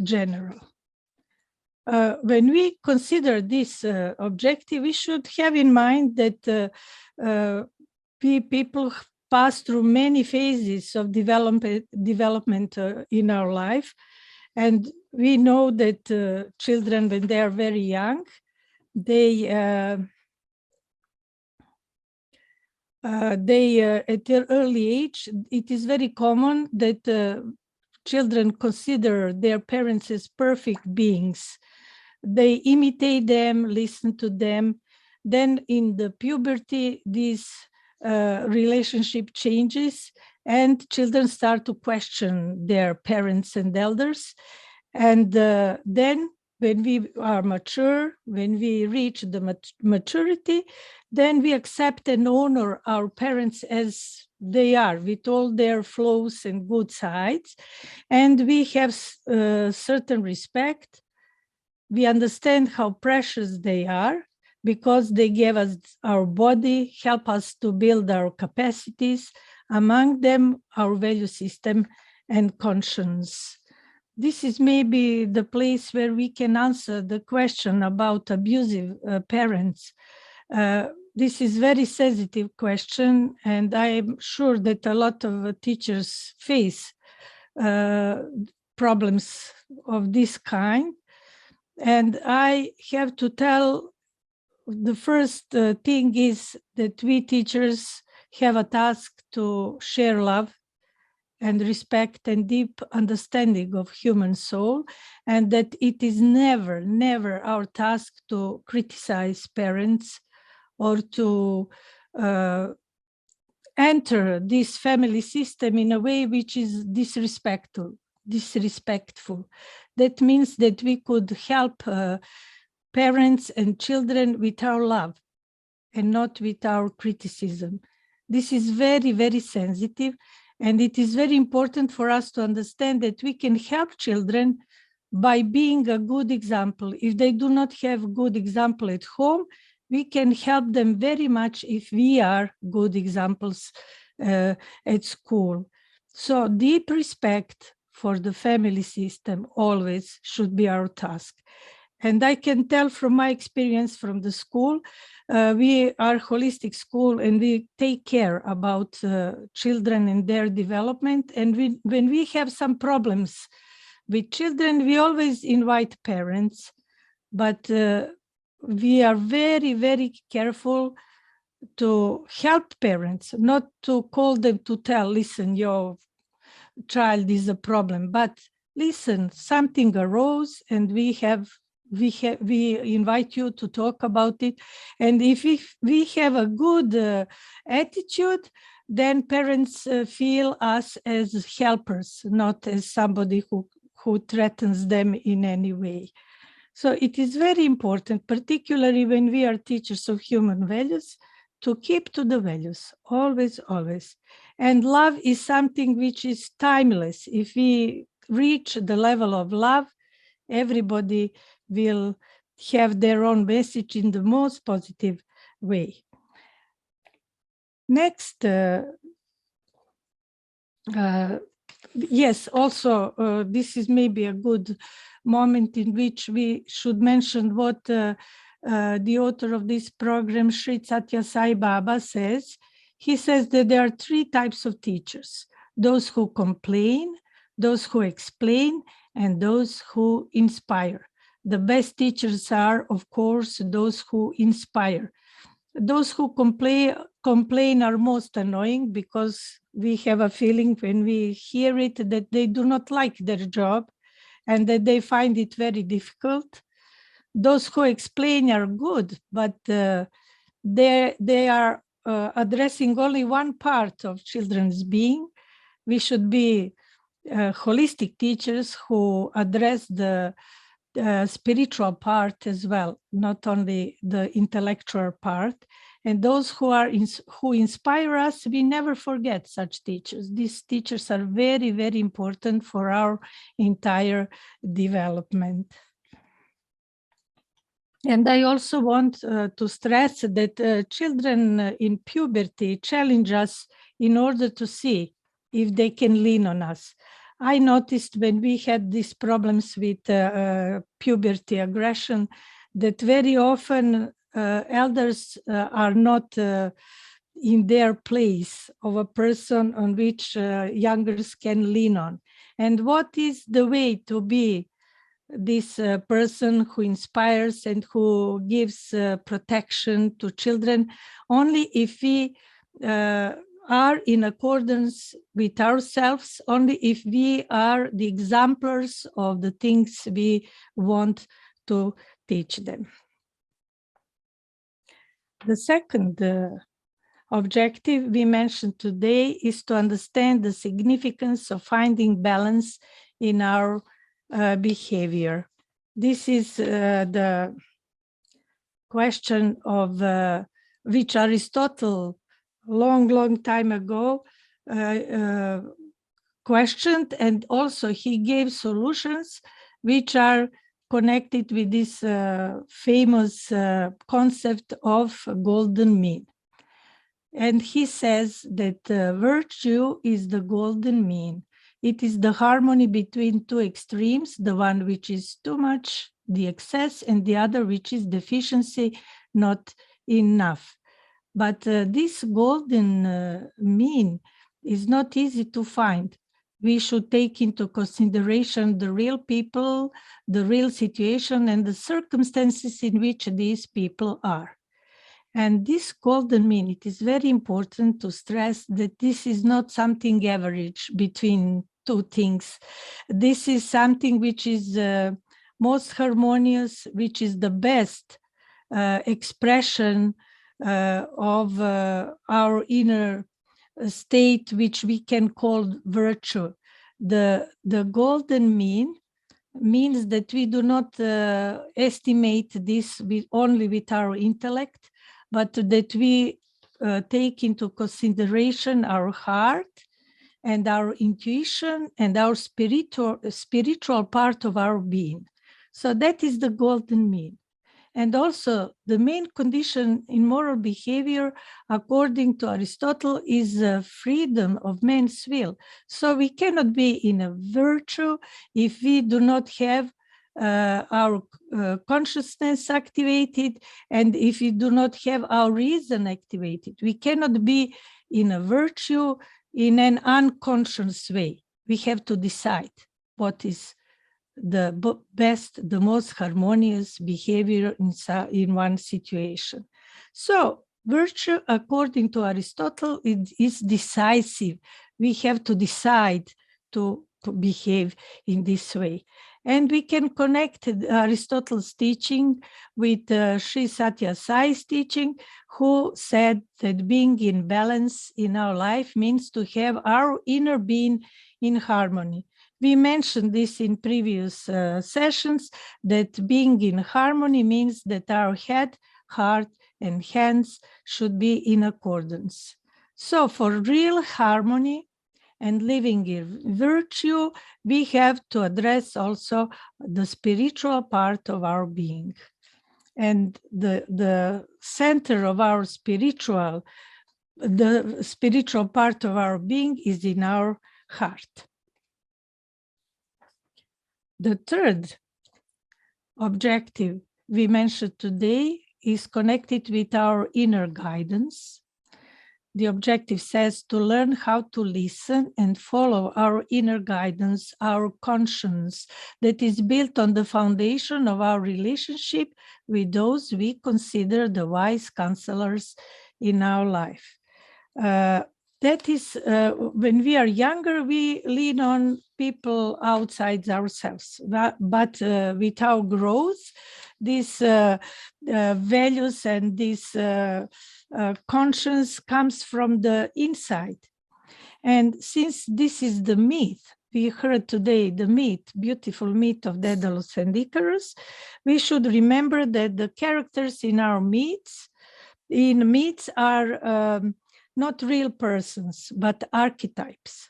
general. When we consider this objective, we should have in mind that people pass through many phases of development in our life. And we know that children, when they are very young, they at their early age, it is very common that children consider their parents as perfect beings. They imitate them, listen to them. Then in the puberty, this relationship changes and children start to question their parents and elders. And then when we are mature, when we reach the maturity, then we accept and honor our parents as they are, with all their flaws and good sides. And we have certain respect. We understand how precious they are because they gave us our body, help us to build our capacities, among them our value system and conscience. This is maybe the place where we can answer the question about abusive parents. This is a very sensitive question, and I am sure that a lot of teachers face problems of this kind. And I have to tell, the first thing is that we teachers have a task to share love and respect and deep understanding of human soul, and that it is never, never our task to criticize parents or to enter this family system in a way which is disrespectful. That means that we could help parents and children with our love and not with our criticism. This is very, very sensitive. And it is very important for us to understand that we can help children by being a good example. If they do not have a good example at home, we can help them very much if we are good examples at school. So deep respect for the family system always should be our task. And I can tell from my experience from the school, we are a holistic school and we take care about children and their development. And when we have some problems with children, we always invite parents, but we are very, very careful to help parents, not to call them to tell, listen, your child is a problem, but listen, something arose and we invite you to talk about it. And if we have a good attitude, then parents feel us as helpers, not as somebody who threatens them in any way. So it is very important, particularly when we are teachers of human values, to keep to the values, always, always. And love is something which is timeless. If we reach the level of love, everybody will have their own message in the most positive way. Next, yes, also, this is maybe a good moment in which we should mention what the author of this program, Sri Satya Sai Baba, says. He says that there are three types of teachers: those who complain, those who explain, and those who inspire. The best teachers are, of course, those who inspire. Those who complain are most annoying because we have a feeling when we hear it that they do not like their job and that they find it very difficult. Those who explain are good, but they are addressing only one part of children's being. We should be holistic teachers who address the spiritual part as well, not only the intellectual part. And those who inspire us, we never forget such teachers. These teachers are very, very important for our entire development. And I also want to stress that children in puberty challenge us in order to see if they can lean on us. I noticed when we had these problems with puberty aggression that very often elders are not in their place of a person on which youngers can lean on. And what is the way to be this person who inspires and who gives protection to children? Only if we are in accordance with ourselves, only if we are the exemplars of the things we want to teach them. The second objective we mentioned today is to understand the significance of finding balance in our behavior. This is the question of which Aristotle long time ago questioned, and also he gave solutions which are connected with this famous concept of golden mean. And he says that virtue is the golden mean. It is the harmony between two extremes, the one which is too much, the excess, and the other which is deficiency, not enough. But this golden mean is not easy to find. We should take into consideration the real people, the real situation, and the circumstances in which these people are. And this golden mean, it is very important to stress that this is not something average between two things. This is something which is most harmonious, which is the best expression of our inner state, which we can call virtue. The golden mean means that we do not estimate this only with our intellect, but that we take into consideration our heart and our intuition and our spiritual part of our being. So that is the golden mean. And also the main condition in moral behavior, according to Aristotle, is freedom of man's will. So we cannot be in a virtue if we do not have our consciousness activated, and if we do not have our reason activated. We cannot be in a virtue in an unconscious way. We have to decide what is the best, the most harmonious behavior in one situation. So virtue, according to Aristotle, is decisive. We have to decide to behave in this way. And we can connect Aristotle's teaching with Sri Satya Sai's teaching, who said that being in balance in our life means to have our inner being in harmony. We mentioned this in previous sessions, that being in harmony means that our head, heart, and hands should be in accordance. So for real harmony and living in virtue, we have to address also the spiritual part of our being. And the center of our spiritual part of our being is in our heart. The third objective we mentioned today is connected with our inner guidance. The objective says to learn how to listen and follow our inner guidance, our conscience, that is built on the foundation of our relationship with those we consider the wise counselors in our life. That is, when we are younger, we lean on people outside ourselves. But with our growth, these values and this conscience comes from the inside. And since this is the myth, we heard today the myth, beautiful myth of Daedalus and Icarus, we should remember that the characters in our myths in myths are not real persons, but archetypes.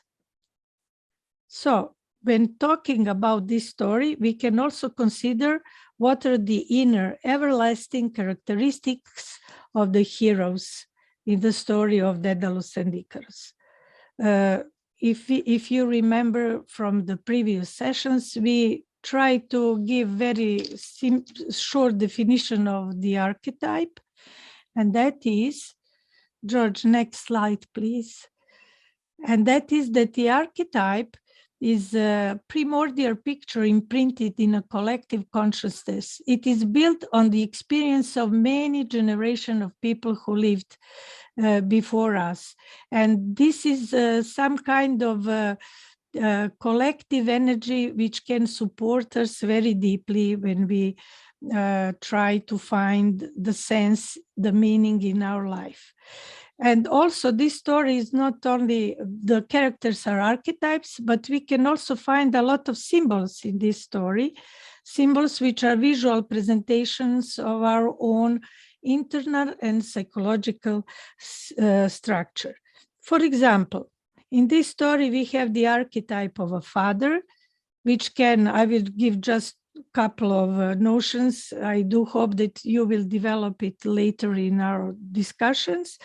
So when talking about this story, we can also consider what are the inner everlasting characteristics of the heroes in the story of Daedalus and Icarus. If you remember from the previous sessions, we try to give very short definition of the archetype, and that is, George, next slide, please. And that is that the archetype is a primordial picture imprinted in a collective consciousness. It is built on the experience of many generations of people who lived before us. And this is some kind of collective energy which can support us very deeply when we try to find the sense, the meaning in our life. And also this story is not only the characters are archetypes, but we can also find a lot of symbols in this story, symbols which are visual presentations of our own internal and psychological structure. For example, in this story, we have the archetype of a father, which can, I will give just a couple of notions. I do hope that you will develop it later in our discussions.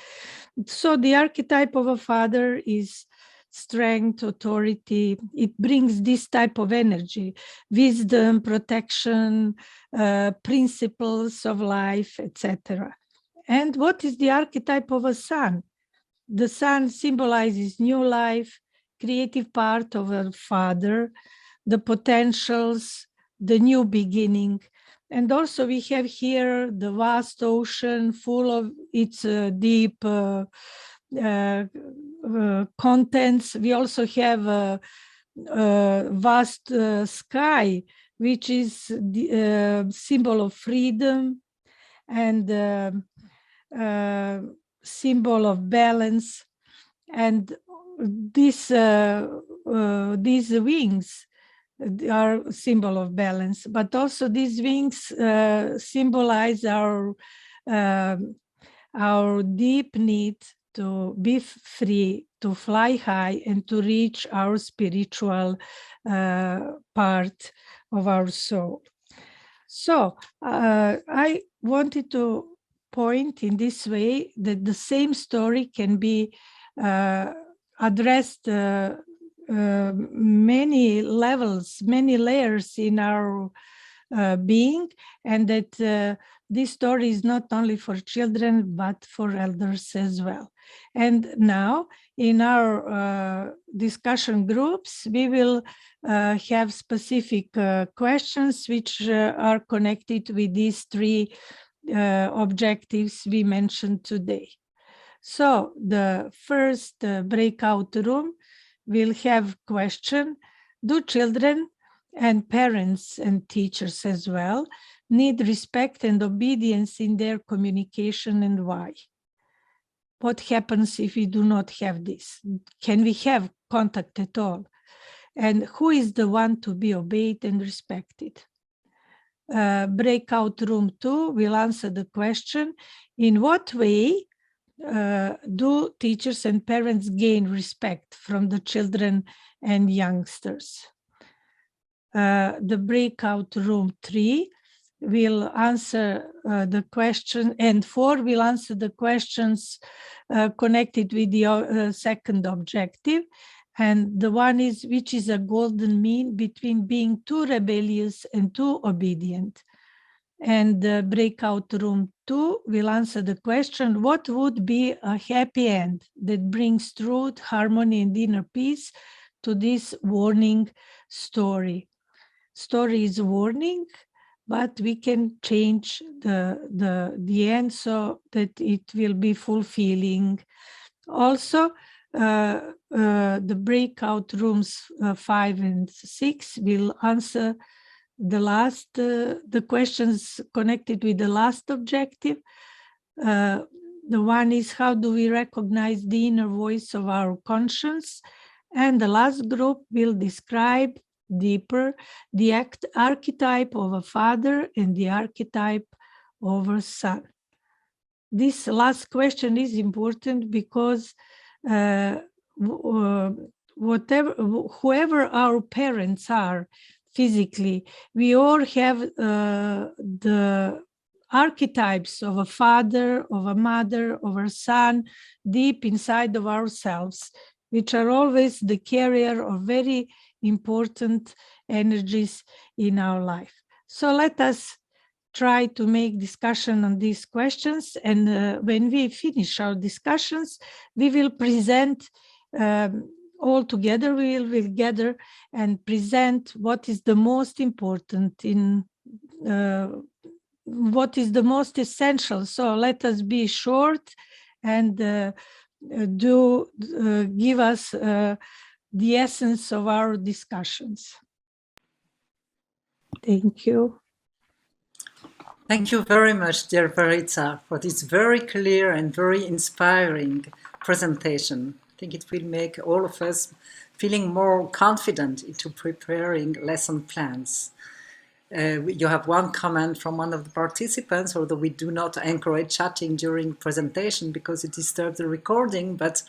So the archetype of a father is strength, authority. It brings this type of energy, wisdom, protection, principles of life, etc. And what is the archetype of a son? The son symbolizes new life, creative part of a father, the potentials, the new beginning. And also we have here the vast ocean full of its deep contents. We also have a vast sky, which is the symbol of freedom and symbol of balance. And these wings are symbol of balance, but also these wings symbolize our deep need to be free, to fly high, and to reach our spiritual part of our soul. So I wanted to point in this way that the same story can be addressed many levels, many layers in our being, and that this story is not only for children, but for elders as well. And now in our discussion groups, we will have specific questions which are connected with these three objectives we mentioned today. So the first breakout room will have question: do children and parents and teachers as well need respect and obedience in their communication, and why? What happens if we do not have this? Can we have contact at all? And who is the one to be obeyed and respected? Breakout room 2 will answer the question: in what way do teachers and parents gain respect from the children and youngsters? The breakout room 3 will answer the question, and 4 will answer the questions connected with the second objective. And the one is, which is a golden mean between being too rebellious and too obedient? And the breakout room 2 will answer the question: what would be a happy end that brings truth, harmony, and inner peace to this warning story? Story is warning, but we can change the end so that it will be fulfilling. Also, the breakout rooms 5 and 6 will answer the questions connected with the last objective. The one is, how do we recognize the inner voice of our conscience? And the last group will describe deeper the archetype of a father and the archetype of a son. this last question is important because whoever our parents are physically, we all have the archetypes of a father, of a mother, of a son deep inside of ourselves, which are always the carrier of very important energies in our life. So let us try to make discussion on these questions, and when we finish our discussions, we will present all together, we will gather and present what is the most important in what is the most essential. So let us be short and give us the essence of our discussions. Thank you. Thank you very much, dear Verica, for this very clear and very inspiring presentation. I think it will make all of us feeling more confident into preparing lesson plans. You have one comment from one of the participants, although we do not encourage chatting during presentation because it disturbs the recording, but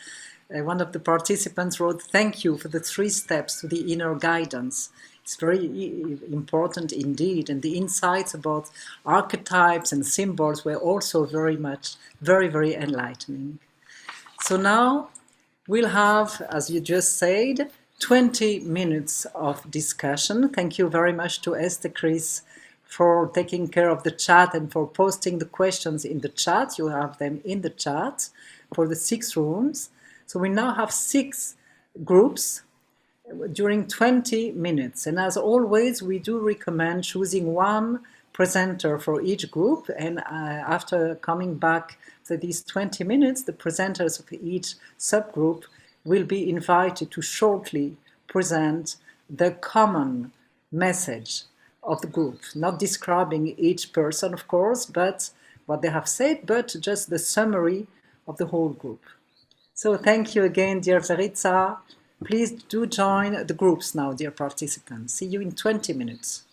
one of the participants wrote, "Thank you for the 3 steps to the inner guidance." It's very important indeed, and the insights about archetypes and symbols were also very enlightening. So now we'll have, as you just said, 20 minutes of discussion. Thank you very much to Esthercris for taking care of the chat and for posting the questions in the chat. You have them in the chat for the 6 rooms. So we now have 6 groups during 20 minutes. And as always, we do recommend choosing one presenter for each group. And after coming back to these 20 minutes, the presenters of each subgroup will be invited to shortly present the common message of the group, not describing each person, of course, but what they have said, but just the summary of the whole group. So thank you again, dear Verica. Please do join the groups now, dear participants. See you in 20 minutes.